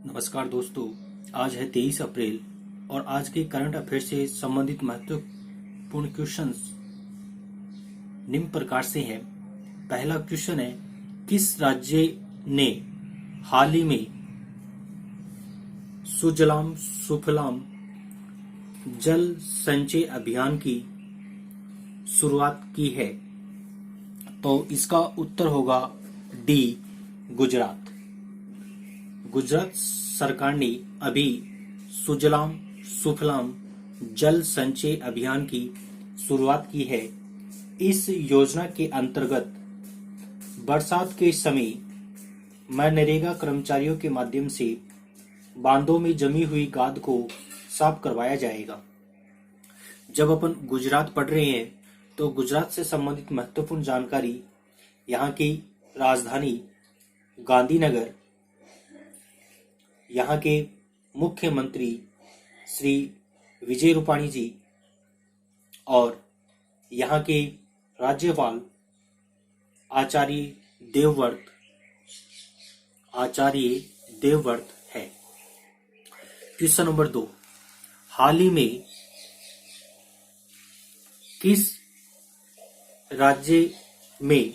नमस्कार दोस्तों। आज है 23 अप्रैल और आज के करंट अफेयर से संबंधित महत्वपूर्ण क्वेश्चंस निम्न प्रकार से हैं। पहला क्वेश्चन है, किस राज्य ने हाल ही में सुजलाम सुफलाम जल संचय अभियान की शुरुआत की है? तो इसका उत्तर होगा डी, गुजरात। गुजरात सरकार ने अभी सुजलाम सुफलाम जल संचय अभियान की शुरुआत की है। इस योजना के अंतर्गत बरसात के समय मनरेगा कर्मचारियों के माध्यम से बांधों में जमी हुई गाद को साफ करवाया जाएगा। जब अपन गुजरात पढ़ रहे हैं तो गुजरात से संबंधित महत्वपूर्ण जानकारी, यहाँ की राजधानी गांधीनगर, यहाँ के मुख्यमंत्री श्री विजय रूपाणी जी और यहाँ के राज्यपाल आचार्य देवव्रत है। क्वेश्चन नंबर 2, हाल ही में किस राज्य में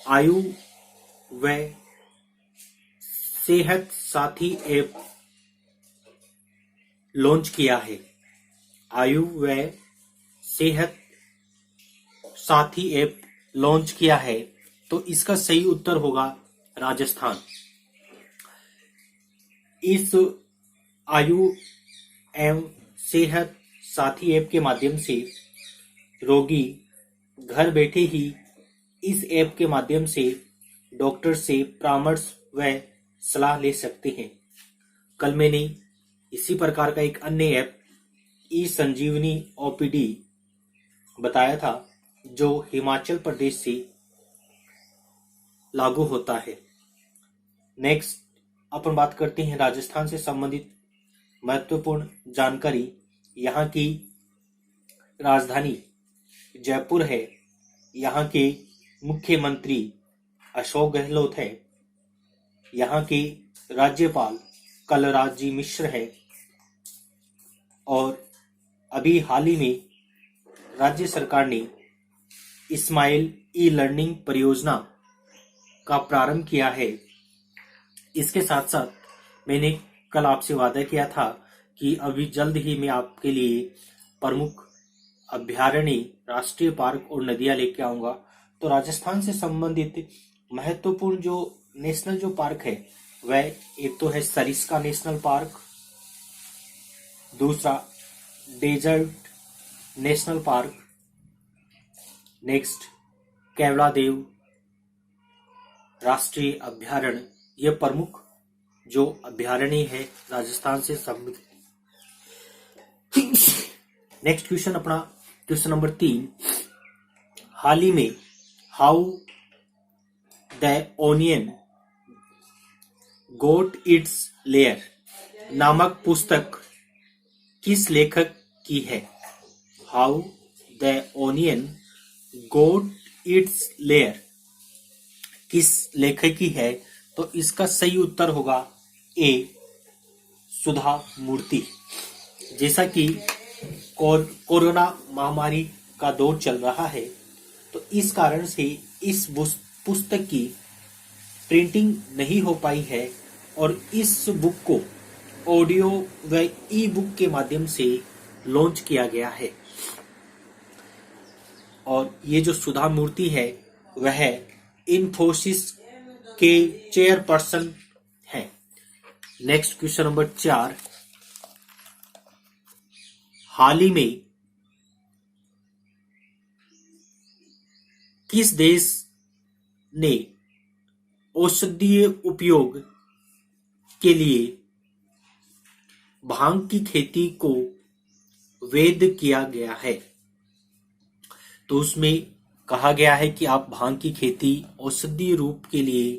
आयु व सेहत साथी ऐप लॉन्च किया है? आयु व सेहत साथी ऐप लॉन्च किया है, तो इसका सही उत्तर होगा राजस्थान। इस आयु एवं सेहत साथी ऐप के माध्यम से रोगी घर बैठे ही इस ऐप के माध्यम से डॉक्टर से परामर्श व सलाह ले सकते हैं। कल मैंने इसी प्रकार का एक अन्य ऐप ई संजीवनी ओपीडी बताया था, जो हिमाचल प्रदेश से लागू होता है। नेक्स्ट अपन बात करते हैं राजस्थान से संबंधित महत्वपूर्ण जानकारी। यहाँ की राजधानी जयपुर है, यहाँ के मुख्यमंत्री अशोक गहलोत है, यहाँ के राज्यपाल कलराज जी मिश्र है और अभी हाल ही में राज्य सरकार ने इस्माइल ई लर्निंग परियोजना का प्रारंभ किया है। इसके साथ साथ मैंने कल आपसे वादा किया था कि अभी जल्द ही मैं आपके लिए प्रमुख अभ्यारण्य, राष्ट्रीय पार्क और नदियां लेके आऊंगा। तो राजस्थान से संबंधित महत्वपूर्ण जो नेशनल जो पार्क है वह एक तो है सरिस्का नेशनल पार्क, दूसरा desert national park, next Keoladeo राष्ट्रीय अभ्यारण्य। ये प्रमुख जो अभ्यारण्य है राजस्थान से संबंधित। नेक्स्ट क्वेश्चन अपना क्वेश्चन नंबर 3, हाल ही में how the onion got its layer नामक पुस्तक किस लेखक की है? How the onion got its layer किस लेखक की है? तो इसका सही उत्तर होगा ए, सुधा मूर्ति। जैसा कि कोरोना महामारी का दौर चल रहा है, तो इस कारण से इस पुस्तक की प्रिंटिंग नहीं हो पाई है और इस बुक को ऑडियो व ई बुक के माध्यम से लॉन्च किया गया है। और ये जो सुधा मूर्ति है वह इन्फोसिस के चेयरपर्सन है। नेक्स्ट क्वेश्चन नंबर 4, हाल ही में किस देश ने औषधीय उपयोग के लिए भांग की खेती को वैध किया गया है? तो उसमें कहा गया है कि आप भांग की खेती औषधीय रूप के लिए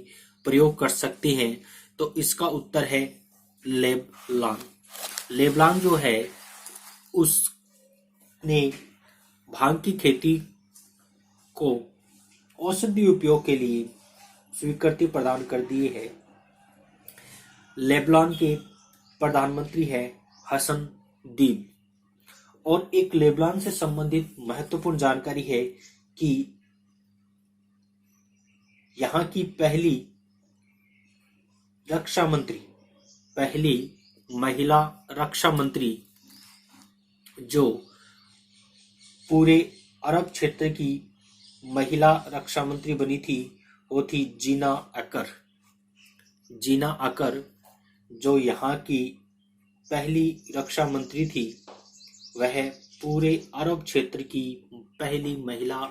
प्रयोग कर सकते हैं। तो इसका उत्तर है लेबनान। लेबनान जो है उसने भांग की खेती को औषधीय उपयोग के लिए स्वीकृति प्रदान कर दी है। लेबनान के प्रधानमंत्री है हसन दीब। और एक लेबनान से संबंधित महत्वपूर्ण जानकारी है कि यहाँ की पहली रक्षा मंत्री, पहली महिला रक्षा मंत्री जो पूरे अरब क्षेत्र की महिला रक्षा मंत्री बनी थी वो थी जीना अकर। जीना अकर जो यहाँ की पहली रक्षा मंत्री थी, वह पूरे अरब क्षेत्र की पहली महिला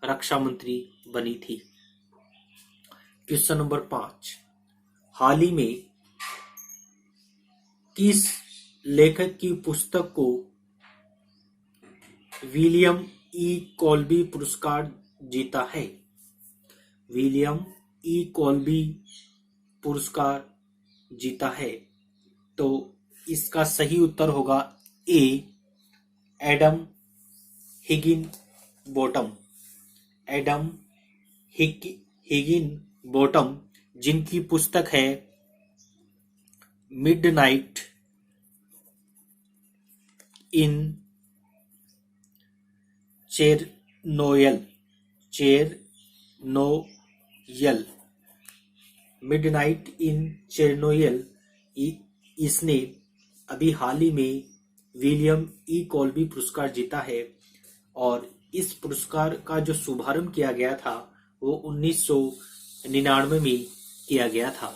रक्षा मंत्री बनी थी। क्वेश्चन नंबर 5, हाल ही में किस लेखक की पुस्तक को विलियम ई कॉल्बी पुरस्कार जीता है? विलियम ई कॉल्बी पुरस्कार जीता है। तो इसका सही उत्तर होगा A, Adam Higginbottom. Adam Higginbottom, जिनकी पुस्तक है मिडनाइट इन चेरनोयल। मिडनाइट इन चेरनोयल। इसने अभी हाल ही में विलियम ई कॉल्बी पुरस्कार जीता है और इस पुरस्कार का जो शुभारंभ किया गया था वो 1999 में किया गया था।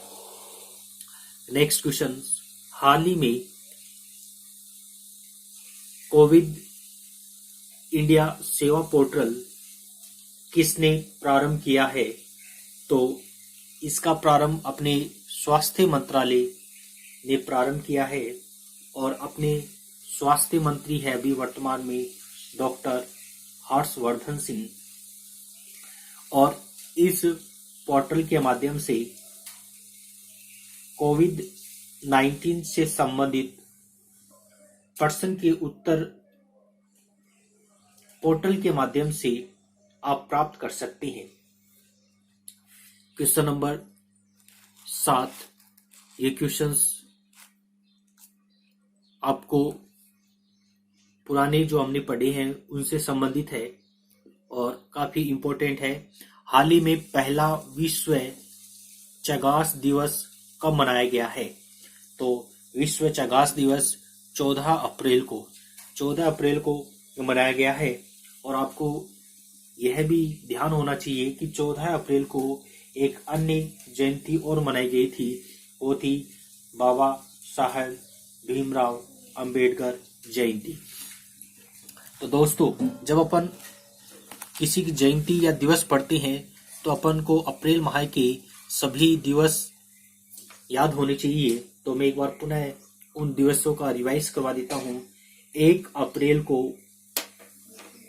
नेक्स्ट क्वेश्चन, हाल ही में कोविड इंडिया सेवा पोर्टल किसने प्रारंभ किया है? तो इसका प्रारंभ अपने स्वास्थ्य मंत्रालय ने प्रारंभ किया है और अपने स्वास्थ्य मंत्री है अभी वर्तमान में डॉक्टर हर्षवर्धन सिंह। और इस पोर्टल के माध्यम से कोविड-19 से संबंधित प्रश्न के उत्तर पोर्टल के माध्यम से आप प्राप्त कर सकते हैं। क्वेश्चन नंबर 7, ये क्वेश्चंस आपको पुराने जो हमने पढ़े हैं उनसे संबंधित है और काफी इम्पोर्टेंट है। हाल ही में पहला विश्व चगास दिवस कब मनाया गया है? तो विश्व चगास दिवस 14 अप्रैल को मनाया गया है। और आपको यह भी ध्यान होना चाहिए कि 14 अप्रैल को एक अन्य जयंती और मनाई गई थी, वो थी बाबा साहेब भीमराव अंबेडकर जयंती। तो दोस्तों, जब अपन किसी की जयंती या दिवस पढ़ते हैं तो अपन को अप्रैल माह के सभी दिवस याद होने चाहिए। तो मैं एक बार पुनः उन दिवसों का रिवाइज करवा देता हूँ। 1 अप्रैल को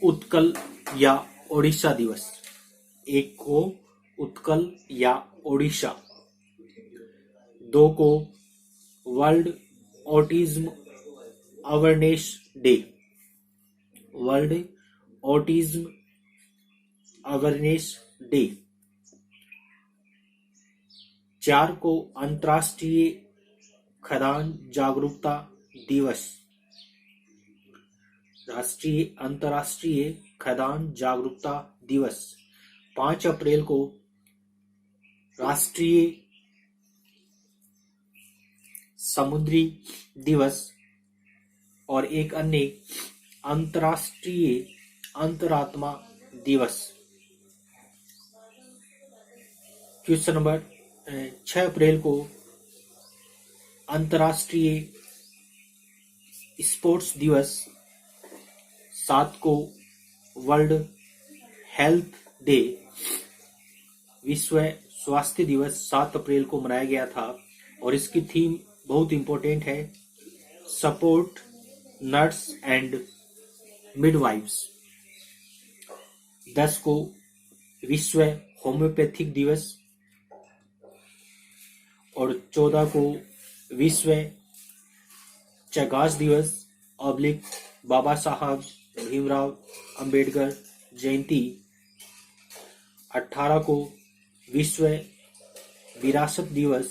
उत्कल या ओडिशा दिवस, 1 को उत्कल या ओडिशा। 2 को world autism awareness day, world autism awareness day. 4 को अंतर्राष्ट्रीय खदान जागरूकता दिवस, अंतर्राष्ट्रीय खदान जागरूकता दिवस। 5 अप्रैल को राष्ट्रीय समुद्री दिवस और एक अन्य अंतर्राष्ट्रीय अंतरात्मा दिवस। क्वेश्चन नंबर 6 अप्रैल को अंतर्राष्ट्रीय स्पोर्ट्स दिवस। 7 को वर्ल्ड हेल्थ डे, विश्व स्वास्थ्य दिवस 7 अप्रैल को मनाया गया था और इसकी थीम बहुत इंपॉर्टेंट है, सपोर्ट नर्स एंड मिडवाइफ्स। 10 को विश्व होम्योपैथिक दिवस और 14 को विश्व चगास दिवस ऑब्लिक बाबा साहब भीमराव अंबेडकर जयंती। 18 को विश्व विरासत दिवस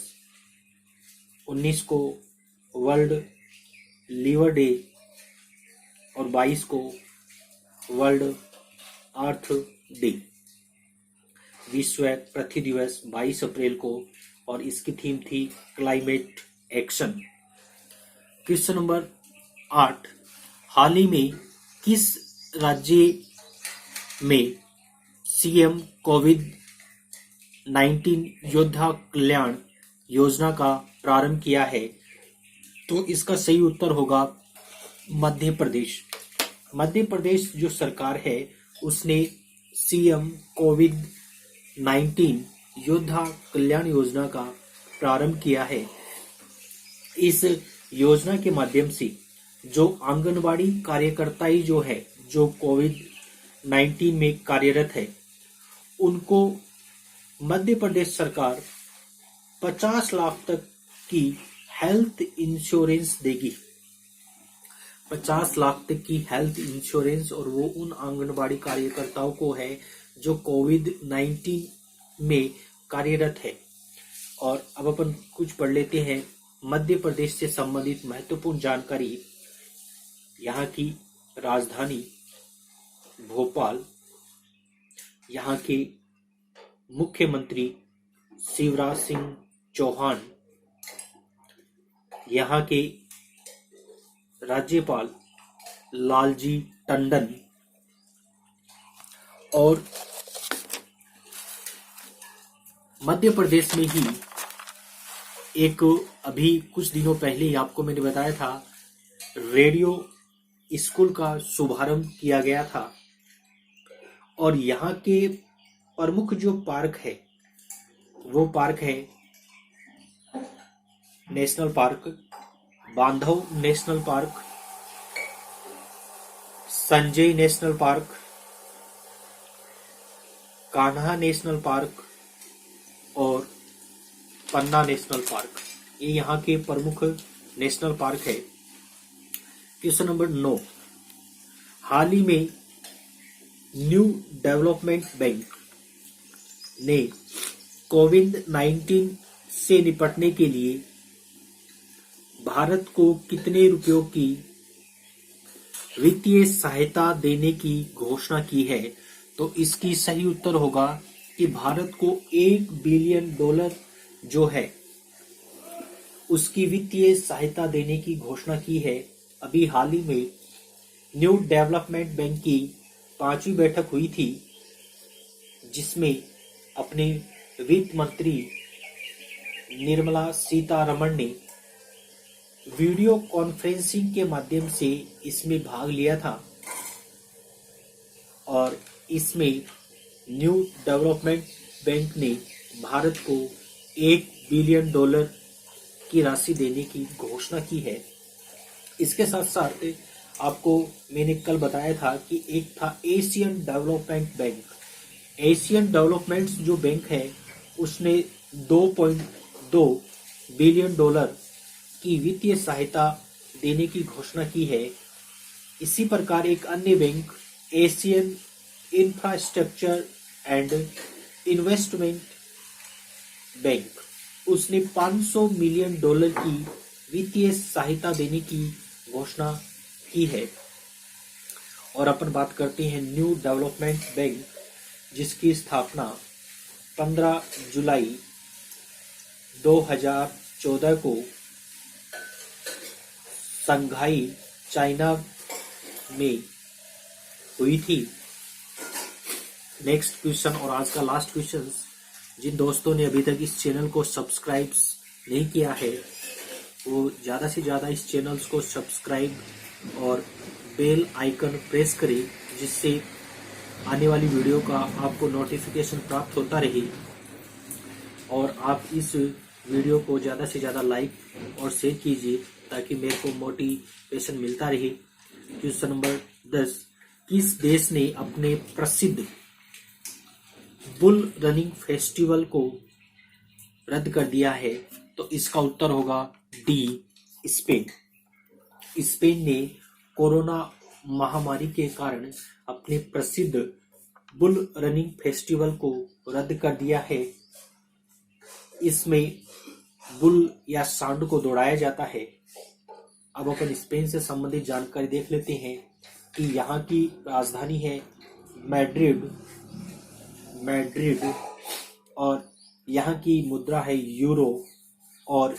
19 को वर्ल्ड लिवर डे और 22 को वर्ल्ड अर्थ डे। विश्व पृथ्वी दिवस 22 अप्रैल को, और इसकी थीम थी क्लाइमेट एक्शन। क्वेश्चन नंबर 8, हाल ही में किस राज्य में सीएम कोविड-19 योद्धा कल्याण योजना का प्रारंभ किया है? तो इसका सही उत्तर होगा मध्य प्रदेश। मध्य प्रदेश जो सरकार है उसने सीएम कोविड-19 योद्धा कल्याण योजना का प्रारंभ किया है। इस योजना के माध्यम से जो आंगनवाड़ी कार्यकर्ताएं जो है, जो कोविड-19 में कार्यरत है, उनको मध्य प्रदेश सरकार 50 लाख तक की हेल्थ इंश्योरेंस देगी। 50 लाख तक की हेल्थ इंश्योरेंस, और वो उन आंगनबाड़ी कार्यकर्ताओं को है जो कोविड-19 में कार्यरत है। और अब अपन कुछ पढ़ लेते हैं मध्य प्रदेश से संबंधित महत्वपूर्ण जानकारी। यहाँ की राजधानी भोपाल, यहाँ के मुख्यमंत्री शिवराज सिंह चौहान, यहाँ के राज्यपाल लालजी टंडन, और मध्य प्रदेश में ही एक अभी कुछ दिनों पहले ही आपको मैंने बताया था, रेडियो स्कूल का शुभारंभ किया गया था। और यहाँ के प्रमुख जो पार्क है वो पार्क है नेशनल पार्क बांधव national park, Sanjay national park, Kanha national park और पन्ना नेशनल पार्क। ये यहाँ के प्रमुख नेशनल पार्क है। क्वेश्चन नंबर 9, हाल ही में न्यू डेवलपमेंट बैंक ने कोविड-19 से निपटने के लिए भारत को कितने रुपयों की वित्तीय सहायता देने की घोषणा की है? तो इसकी सही उत्तर होगा कि भारत को $1 बिलियन जो है उसकी वित्तीय सहायता देने की घोषणा की है। अभी हाल ही में न्यू डेवलपमेंट बैंक की 5वीं बैठक हुई थी, जिसमें अपने वित्त मंत्री निर्मला सीतारमण ने वीडियो कॉन्फ्रेंसिंग के माध्यम से इसमें भाग लिया था। और इसमें न्यू डेवलपमेंट बैंक ने भारत को $1 बिलियन की राशि देने की घोषणा की है। इसके साथ साथ आपको मैंने कल बताया था कि एक था Asian development bank. Asian development जो बैंक है उसने $2.2 बिलियन की वित्तीय सहायता देने की घोषणा की है। इसी प्रकार एक अन्य bank Asian infrastructure and investment bank, उसने $500 मिलियन की वित्तीय सहायता देने की घोषणा की है। और अपन बात करते हैं न्यू डेवलपमेंट बैंक, जिसकी स्थापना 15 जुलाई 2014 को शंघाई चाइना में हुई थी। नेक्स्ट क्वेश्चन और आज का लास्ट क्वेश्चन, जिन दोस्तों ने अभी तक इस चैनल को सब्सक्राइब नहीं किया है वो ज़्यादा से ज़्यादा इस चैनल को सब्सक्राइब और बेल आइकन प्रेस करें, जिससे आने वाली वीडियो का आपको नोटिफिकेशन प्राप्त होता रहे। और आप इस वीडियो को ज़्यादा से ज़्यादा लाइक और शेयर कीजिए ताकि मेरे को मोटिवेशन मिलता रहे। क्वेश्चन नंबर 10, किस देश ने अपने प्रसिद्ध बुल रनिंग फेस्टिवल को रद्द कर दिया है? तो इसका उत्तर होगा डी, स्पेन। स्पेन ने कोरोना महामारी के कारण अपने प्रसिद्ध बुल रनिंग फेस्टिवल को रद्द कर दिया है। इसमें बुल या सांड को दौड़ाया जाता है। अब अपन स्पेन से संबंधित जानकारी देख लेते हैं कि यहाँ की राजधानी है मैड्रिड मैड्रिड और यहाँ की मुद्रा है यूरो और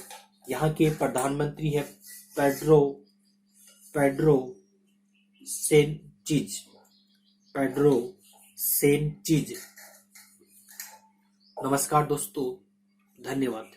यहाँ के प्रधानमंत्री है पेड्रो पेड्रो सेंचिज पेड्रो सेंचिज। नमस्कार दोस्तों, धन्यवाद।